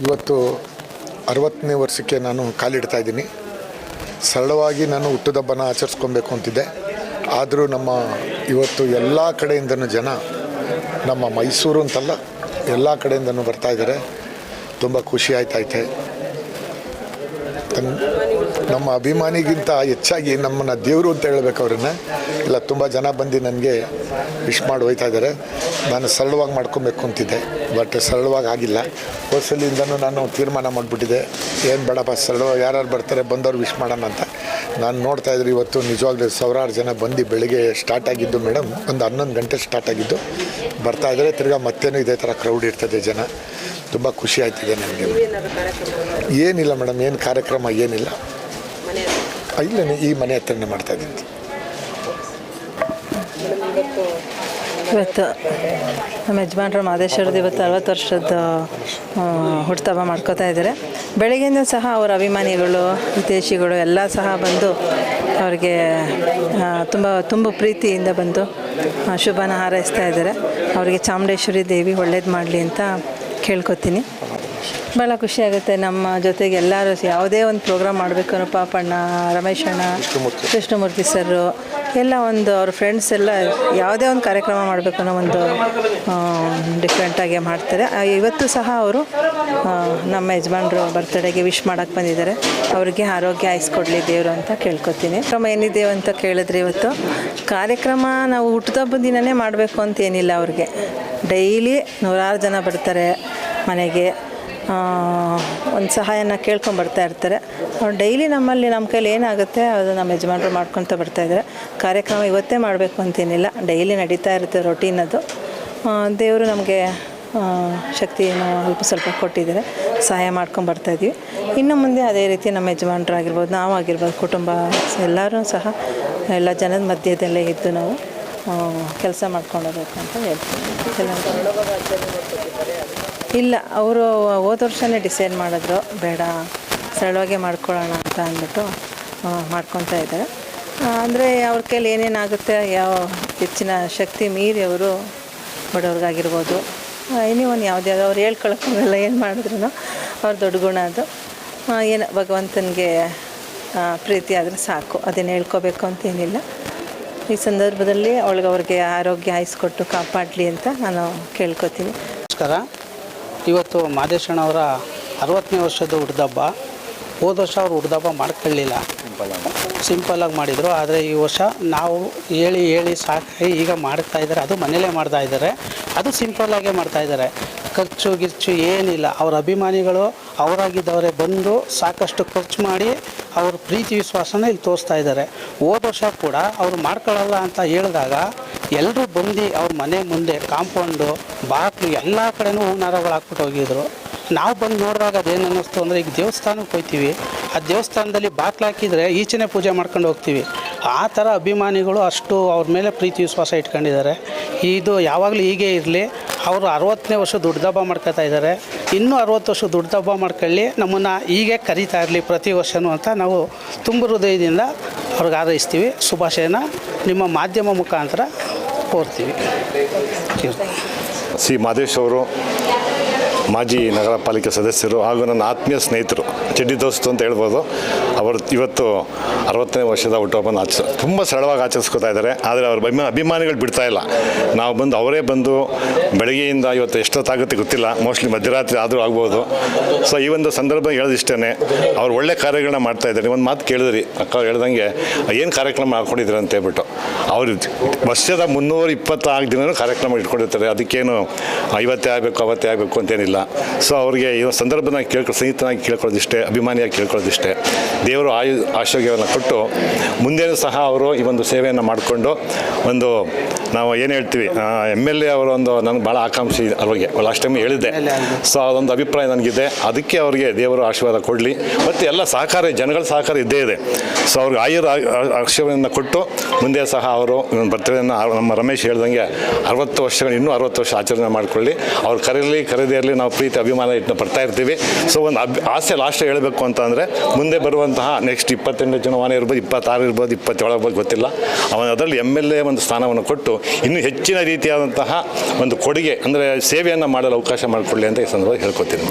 ಇವತ್ತು 60ನೇ ವರ್ಷಕ್ಕೆ ನಾನು ಕಾಲಿಡ್ತಾ ಇದ್ದೀನಿ. ಸರಳವಾಗಿ ನಾನು ಹುಟ್ಟುಹಬ್ಬನ ಆಚರಿಸ್ಕೊಬೇಕು ಅಂತಿದ್ದೆ. ಆದರೂ ಇವತ್ತು ಎಲ್ಲ ಕಡೆಯಿಂದನೂ ಜನ, ನಮ್ಮ ಮೈಸೂರು ಅಂತಲ್ಲ ಎಲ್ಲ ಕಡೆಯಿಂದನೂ ಬರ್ತಾಯಿದ್ದಾರೆ. ತುಂಬ ಖುಷಿ ಆಯ್ತೈತೆ. ನಮ್ಮ ಅಭಿಮಾನಿಗಿಂತ ಹೆಚ್ಚಾಗಿ ನಮ್ಮನ್ನು ದೇವರು ಅಂತ ಹೇಳಬೇಕು ಅವ್ರನ್ನ. ಇಲ್ಲ, ತುಂಬ ಜನ ಬಂದು ನನಗೆ ವಿಶ್ ಮಾಡಿ ಹೋಗ್ತಾ ಇದ್ದಾರೆ. ನಾನು ಸರಳವಾಗಿ ಮಾಡ್ಕೊಬೇಕು ಅಂತಿದ್ದೆ, ಬಟ್ ಸರಳವಾಗಿ ಆಗಿಲ್ಲ. ಹೋಸಲಿಂದನೂ ನಾನು ತೀರ್ಮಾನ ಮಾಡಿಬಿಟ್ಟಿದ್ದೆ, ಏನು ಬೇಡಪ್ಪ, ಸರಳವಾಗಿ ಯಾರು ಬರ್ತಾರೆ ಬಂದವ್ರು ವಿಶ್ ಮಾಡೋಣ ಅಂತ. ನಾನು ನೋಡ್ತಾಯಿದ್ರೆ ಇವತ್ತು ನಿಜವಾಗ್ಲೂ ಸಾವಿರಾರು ಜನ ಬಂದು ಬೆಳಿಗ್ಗೆ ಸ್ಟಾರ್ಟ್ ಆಗಿದ್ದು ಮೇಡಮ್, ಒಂದು 11 ಗಂಟೆ ಸ್ಟಾರ್ಟ್ ಆಗಿದ್ದು ಬರ್ತಾಯಿದ್ರೆ. ತಿರ್ಗಾ ಮತ್ತೇನು ಇದೇ ಥರ ಕ್ರೌಡ್ ಇರ್ತದೆ, ಜನ. ತುಂಬ ಖುಷಿ ಆಯ್ತಿದೆ ನನಗೆ. ಏನಿಲ್ಲ ಮೇಡಮ್, ಏನು ಕಾರ್ಯಕ್ರಮ ಏನಿಲ್ಲ, ಇಲ್ಲ ಈ ಮನೆ ಹತ್ರನೇ ಮಾಡ್ತಾಯಿದ್ದೀನಿ. ಇವತ್ತು ನಮ್ಮ ಯಜಮಾನ್ರು ಮಾದೇಶ್ವರದ್ದು ಇವತ್ತು 60 ವರ್ಷದ ಹುಟ್ಟುಹಬ್ಬ ಮಾಡ್ಕೋತಾ ಇದ್ದಾರೆ. ಬೆಳಗ್ಗೆಯಿಂದ ಸಹ ಅವರ ಅಭಿಮಾನಿಗಳು, ವಿದೇಶಿಗಳು ಎಲ್ಲ ಸಹ ಬಂದು ಅವ್ರಿಗೆ ತುಂಬ ಪ್ರೀತಿಯಿಂದ ಬಂದು ಶುಭನ ಹಾರೈಸ್ತಾ ಇದ್ದಾರೆ. ಅವರಿಗೆ ಚಾಮುಂಡೇಶ್ವರಿ ದೇವಿ ಒಳ್ಳೇದು ಮಾಡಲಿ ಅಂತ ಕೇಳ್ಕೊತೀನಿ. ಭಾಳ ಖುಷಿಯಾಗುತ್ತೆ. ನಮ್ಮ ಜೊತೆಗೆ ಎಲ್ಲರೂ ಯಾವುದೇ ಒಂದು ಪ್ರೋಗ್ರಾಮ್ ಮಾಡಬೇಕು ಅನ್ನೋ ಪಾಪಣ್ಣ, ರಮೇಶ್ ಅಣ್ಣ, ಕೃಷ್ಣಮೂರ್ತಿ ಸರು ಎಲ್ಲ ಒಂದು ಅವ್ರ ಫ್ರೆಂಡ್ಸ್ ಎಲ್ಲ ಯಾವುದೇ ಒಂದು ಕಾರ್ಯಕ್ರಮ ಮಾಡಬೇಕು ಅನ್ನೋ ಒಂದು ಡಿಫ್ರೆಂಟಾಗಿ ಮಾಡ್ತಾರೆ. ಇವತ್ತು ಸಹ ಅವರು ನಮ್ಮ ಯಜಮಾನ್ರು ಬರ್ತ್ಡೇಗೆ ವಿಶ್ ಮಾಡೋಕ್ಕೆ ಬಂದಿದ್ದಾರೆ. ಅವ್ರಿಗೆ ಆರೋಗ್ಯ ಆಯಿಸ್ಕೊಡ್ಲಿ ದೇವರು ಅಂತ ಕೇಳ್ಕೊತೀನಿ. ಕ್ರಮ ಏನಿದೆ ಅಂತ ಕೇಳಿದ್ರೆ, ಇವತ್ತು ಕಾರ್ಯಕ್ರಮ ನಾವು ಹುಟ್ಟುಹಬ್ಬದ ದಿನವೇ ಮಾಡಬೇಕು ಅಂತ ಏನಿಲ್ಲ. ಅವ್ರಿಗೆ ಡೈಲಿ 100 ಜನ ಬರ್ತಾರೆ ಮನೆಗೆ, ಒಂದು ಸಹಾಯನ ಕೇಳ್ಕೊಂಬರ್ತಾ ಇರ್ತಾರೆ. ಅವ್ರು ಡೈಲಿ ನಮ್ಮಲ್ಲಿ ನಮ್ಮ ಕೈಲಿ ಏನಾಗುತ್ತೆ ಅದು ನಮ್ಮ ಯಜಮಾನರು ಮಾಡ್ಕೊತ ಬರ್ತಾಯಿದ್ದಾರೆ. ಕಾರ್ಯಕ್ರಮ ಇವತ್ತೇ ಮಾಡಬೇಕು ಅಂತೇನಿಲ್ಲ, ಡೈಲಿ ನಡೀತಾ ಇರುತ್ತೆ ರೊಟೀನ್ ಅದು. ದೇವರು ನಮಗೆ ಶಕ್ತಿಯನ್ನು ಸ್ವಲ್ಪ ಕೊಟ್ಟಿದ್ದಾರೆ, ಸಹಾಯ ಮಾಡ್ಕೊಂಬರ್ತಾಯಿದ್ವಿ. ಇನ್ನು ಮುಂದೆ ಅದೇ ರೀತಿ ನಮ್ಮ ಯಜಮಾನರಾಗಿರ್ಬೋದು, ನಾವಾಗಿರ್ಬೋದು, ಕುಟುಂಬ ಎಲ್ಲರೂ ಸಹ ಎಲ್ಲ ಜನದ ಮಧ್ಯದಲ್ಲೇ ಇದ್ದು ನಾವು ಕೆಲಸ ಮಾಡ್ಕೊಂಡೋಗ್ಬೇಕು ಅಂತ ಹೇಳ್ತೀನಿ. ಇಲ್ಲ, ಅವರು ಹೋದ ವರ್ಷವೇ ಡಿಸೈಡ್ ಮಾಡಿದ್ರು, ಬೇಡ ಸರಳವಾಗೇ ಮಾಡ್ಕೊಳ್ಳೋಣ ಅಂತ ಅಂದ್ಬಿಟ್ಟು ಮಾಡ್ಕೊತಾ ಇದ್ದಾರೆ. ಅಂದರೆ ಅವ್ರ ಕೈಲಿ ಏನೇನಾಗುತ್ತೆ, ಯಾವ ಹೆಚ್ಚಿನ ಶಕ್ತಿ ಮೀರಿ ಅವರು ಬಡವ್ರಿಗಾಗಿರ್ಬೋದು, ಇನ್ನೂ ಯಾವುದೇ ಅವ್ರು ಹೇಳ್ಕೊಳಕ್ಕಾಗಲ್ಲ, ಏನು ಮಾಡಿದ್ರು ಅವ್ರ ದೊಡ್ಡ ಗುಣ ಅದು. ಏನು ಭಗವಂತನಿಗೆ ಪ್ರೀತಿ ಆದರೆ ಸಾಕು, ಅದನ್ನು ಹೇಳ್ಕೋಬೇಕು ಅಂತೇನಿಲ್ಲ. ಈ ಸಂದರ್ಭದಲ್ಲಿ ಅವ್ರಿಗೆ ಆರೋಗ್ಯ ಆಯಿಸ್ಕೊಟ್ಟು ಕಾಪಾಡಲಿ ಅಂತ ನಾನು ಕೇಳ್ಕೊತೀನಿ. ನಮಸ್ಕಾರ. ಇವತ್ತು ಮಾದೇಶಣ್ಣವರ 60ನೇ ವರ್ಷದ ಹುಟ್ಟುಹಬ್ಬ. ಹೋದ ವರ್ಷ ಅವರು ಹುಟ್ಟುಹಬ್ಬ ಮಾಡ್ಕೊಳ್ಳಿಲ್ಲ, ಸಿಂಪಲ್ಲಾಗಿ ಮಾಡಿದರು. ಆದರೆ ಈ ವರ್ಷ ನಾವು ಹೇಳಿ ಸಾಕಾಗಿ ಈಗ ಮಾಡ್ತಾಯಿದ್ದಾರೆ. ಅದು ಮನೇಲೇ ಮಾಡ್ತಾಯಿದ್ದಾರೆ, ಅದು ಸಿಂಪಲ್ಲಾಗೇ ಮಾಡ್ತಾಯಿದ್ದಾರೆ. ಖರ್ಚು ಗಿರ್ಚು ಏನಿಲ್ಲ. ಅವ್ರ ಅಭಿಮಾನಿಗಳು ಅವರಾಗಿದ್ದವರೇ ಬಂದು ಸಾಕಷ್ಟು ಖರ್ಚು ಮಾಡಿ ಅವ್ರ ಪ್ರೀತಿ ವಿಶ್ವಾಸನ ಇಲ್ಲಿ ತೋರಿಸ್ತಾ ಇದ್ದಾರೆ. ಹೋದ ವರ್ಷ ಕೂಡ ಅವರು ಮಾಡ್ಕೊಳ್ಳಲ್ಲ ಅಂತ ಹೇಳಿದಾಗ ಎಲ್ಲರೂ ಬಂದು ಅವ್ರ ಮನೆ ಮುಂದೆ ಕಾಂಪೌಂಡು, ಬಾಗಿಲು ಎಲ್ಲ ಕಡೆನೂ ಹೂನಾರಗಳು ಹಾಕ್ಬಿಟ್ಟು ಹೋಗಿದ್ರು. ನಾವು ಬಂದು ನೋಡಿದಾಗ ಅದೇನು ಅನ್ನಿಸ್ತು ಅಂದರೆ, ಈಗ ದೇವಸ್ಥಾನಕ್ಕೆ ಹೋಗ್ತೀವಿ, ಆ ದೇವಸ್ಥಾನದಲ್ಲಿ ಬಾಗಿಲು ಹಾಕಿದರೆ ಈಚೆನೇ ಪೂಜೆ ಮಾಡ್ಕೊಂಡು ಹೋಗ್ತೀವಿ. ಆ ಥರ ಅಭಿಮಾನಿಗಳು ಅಷ್ಟು ಅವ್ರ ಮೇಲೆ ಪ್ರೀತಿ ವಿಶ್ವಾಸ ಇಟ್ಕೊಂಡಿದ್ದಾರೆ. ಇದು ಯಾವಾಗಲೂ ಹೀಗೆ ಇರಲಿ. ಅವರು 60ನೇ ವರ್ಷದ ಹುಟ್ಟುಹಬ್ಬ ಮಾಡ್ಕೊತಾ ಇದ್ದಾರೆ. ಇನ್ನೂ 60 ವರ್ಷದ ಹುಟ್ಟುಹಬ್ಬ ಮಾಡ್ಕೊಳ್ಳಿ, ನಮ್ಮನ್ನು ಹೀಗೆ ಕರೀತಾ ಇರಲಿ ಪ್ರತಿ ವರ್ಷವೂ ಅಂತ ನಾವು ತುಂಬ ಹೃದಯದಿಂದ ಅವ್ರಿಗೆ ಹಾರೈಸ್ತೀವಿ. ಶುಭಾಶಯನ ನಿಮ್ಮ ಮಾಧ್ಯಮ ಮುಖಾಂತರ ಕೋರ್ತೀವಿ. ಸಿ ಮಾದೇಶ್ ಅವರು ಮಾಜಿ ನಗರ ಪಾಲಿಕೆ ಸದಸ್ಯರು ಹಾಗೂ ನನ್ನ ಆತ್ಮೀಯ ಸ್ನೇಹಿತರು, ಚಡ್ಡಿ ದೋಸ್ತು ಅಂತ ಹೇಳ್ಬೋದು. ಅವರು ಇವತ್ತು 60ನೇ ವರ್ಷದ ಹುಟ್ಟುಹಬ್ಬನ ತುಂಬ ಸರಳವಾಗಿ ಆಚರಿಸ್ಕೊತಾ ಇದ್ದಾರೆ. ಆದರೆ ಅವ್ರ ಅಭಿಮಾನಿಗಳು ಬಿಡ್ತಾ ಇಲ್ಲ. ನಾವು ಬಂದು ಅವರೇ ಬಂದು ಬೆಳಗ್ಗೆಯಿಂದ ಇವತ್ತು ಎಷ್ಟೊತ್ತಾಗುತ್ತೆ ಗೊತ್ತಿಲ್ಲ, ಮೋಸ್ಟ್ಲಿ ಮಧ್ಯರಾತ್ರಿ ಆದರೂ ಆಗ್ಬೋದು. ಸೊ ಈ ಒಂದು ಸಂದರ್ಭ ಹೇಳೋದಿಷ್ಟೇ, ಅವ್ರು ಒಳ್ಳೆ ಕಾರ್ಯಗಳನ್ನ ಮಾಡ್ತಾ ಇದ್ದಾರೆ. ಒಂದು ಮಾತು ಕೇಳಿದ್ರಿ, ಅಕ್ಕ ಅವ್ರು ಹೇಳ್ದಂಗೆ ಏನು ಕಾರ್ಯಕ್ರಮ ಹಾಕ್ಕೊಂಡಿದ್ರು ಅಂತ ಹೇಳ್ಬಿಟ್ಟು. ಅವರು ವರ್ಷದ 324 ದಿನವೂ ಕಾರ್ಯಕ್ರಮ ಇಟ್ಕೊಂಡಿರ್ತಾರೆ. ಅದಕ್ಕೇನು ಇವತ್ತೇ ಆಗಬೇಕು ಅವತ್ತೇ ಆಗಬೇಕು ಅಂತೇನಿಲ್ಲ. ಸೊ ಅವ್ರಿಗೆ ಈ ಸಂದರ್ಭನ ಸ್ನೇಹಿತನಾಗಿ ಕೇಳ್ಕೊಳ್ಳೋದಿಷ್ಟೇ, ಅಭಿಮಾನಿಯಾಗಿ ಕೇಳ್ಕೊಳ್ಳೋದಿಷ್ಟೇ, ದೇವರು ಆರೋಗ್ಯವನ್ನು ಕೊಟ್ಟು ಮುಂದೇನೂ ಸಹ ಅವರು ಈ ಒಂದು ಸೇವೆಯನ್ನು ಮಾಡಿಕೊಂಡು ಒಂದು ನಾವು ಏನು ಹೇಳ್ತೀವಿ MLA ಅವರ ಒಂದು ನನಗೆ ಭಾಳ ಆಕಾಂಕ್ಷೆ ಅವ್ರಿಗೆ ಲಾಸ್ಟ್ ಟೈಮ್ ಹೇಳಿದ್ದೆ. ಸೊ ಅದೊಂದು ಅಭಿಪ್ರಾಯ ನನಗಿದೆ. ಅದಕ್ಕೆ ಅವರಿಗೆ ದೇವರು ಆಶೀರ್ವಾದ ಕೊಡಲಿ. ಮತ್ತು ಎಲ್ಲ ಸಹಕಾರ, ಜನಗಳ ಸಹಕಾರ ಇದ್ದೇ ಇದೆ. ಸೊ ಅವ್ರಿಗೆ ಆಶೀರ್ವಾದವನ್ನು ಕೊಟ್ಟು ಮುಂದೆ ಸಹ ಅವರು ಬರ್ತಡೇನ ನಮ್ಮ ರಮೇಶ್ ಹೇಳ್ದಂಗೆ 60 ವರ್ಷಗಳು ಇನ್ನೂ 60 ವರ್ಷ ಆಚರಣೆ ಮಾಡಿಕೊಳ್ಳಿ. ಅವ್ರು ಕರೀದೇ ಇರಲಿ, ನಾವು ಪ್ರೀತಿ ಅಭಿಮಾನ ಇಟ್ಟು ಬರ್ತಾ ಇರ್ತೀವಿ. ಸೊ ಒಂದು ಆಸೆ ಲಾಸ್ಟ್ ಹೇಳಬೇಕು ಅಂತ ಅಂದರೆ, ಮುಂದೆ ಬರುವಂತಹ ನೆಕ್ಸ್ಟ್ 28 ಚುನಾವಣೆ ಇರ್ಬೋದು, 26 ಇರ್ಬೋದು, 27 ಇರ್ಬೋದು, ಗೊತ್ತಿಲ್ಲ. ಅದರಲ್ಲಿ MLA ಒಂದು ಸ್ಥಾನವನ್ನು ಕೊಟ್ಟು ಇನ್ನೂ ಹೆಚ್ಚಿನ ರೀತಿಯಾದಂತಹ ಒಂದು ಕೊಡುಗೆ ಅಂದರೆ ಸೇವೆಯನ್ನು ಮಾಡಲು ಅವಕಾಶ ಮಾಡಿಕೊಳ್ಳಿ ಅಂತ ಈ ಸಂದರ್ಭದಲ್ಲಿ ಹೇಳ್ಕೊತೀನಿ.